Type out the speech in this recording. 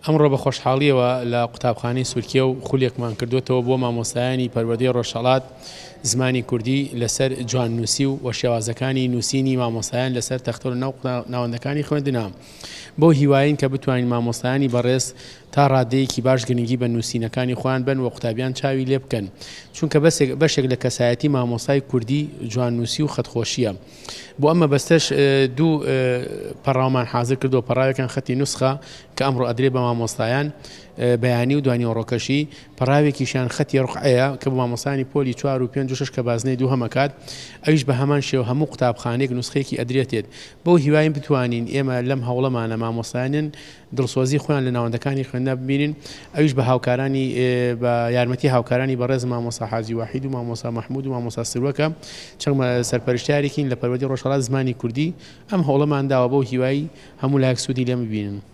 ئەمڕۆ بە خۆشحاڵیەوە لە قوتابخانەی سورکیە و خولێکمان کردوێتەوە بۆ مامۆستایانی پەروەردەی ڕۆژهەڵات زمانی کوردی لەسەر جواننووسی و شێوازەکانی نووسینی مامۆستایان لەسەر تەختە و ناوەندەکانی خوێندنە. بۆ هیواین کە بتوانین مامۆستایانی بەڕێز تا ڕادەیەکی باش گرنگی بە نووسینەکانی خۆیان بن و قوتابیان چاوی لێ بکەن، چونکە بەشێک لە کەسایەتی مامۆستای کوردی جواننووسی و خەتخۆشیە. بۆ ئەمە بەستەش دوو پەڕاومان حازر کردو، پەڕاوێکیان خەتی نوسخە کە ئەمڕۆ ئەدرێ بە مامۆستایان بەیانی و دوانی ئۆڕۆکەشی، پەراوێکیشیان خەتی ڕقعەیە کە بە مامۆستانی پۆلی 4 و 5 و 6 کە بازنەی دوو هەمەکات، ئەویش بە هەمان شێوە هەموو قوتابخانێک نوسخەیەکی ئەدرێتێت. بۆ هیواین بتوانین ئێمە لەم هەوڵەمانە مامۆستایان دڵسۆزی خۆیان لە ناوەندەکانی خوێندە ببینین، ئەویش بە هاوکارانی بە یارمەتی هاوکارانی بەڕێز مامۆستا حاجی واحید و مامۆستا محمود و مامۆستا سروەکە چەند سەرپەرشتیارێکین لە پەروەردەی ڕۆژهەڵات زمانی کوردی ئەم هەوڵەمان داوە بۆ هیوای هەموو لایەک سوودی لێم ببینن.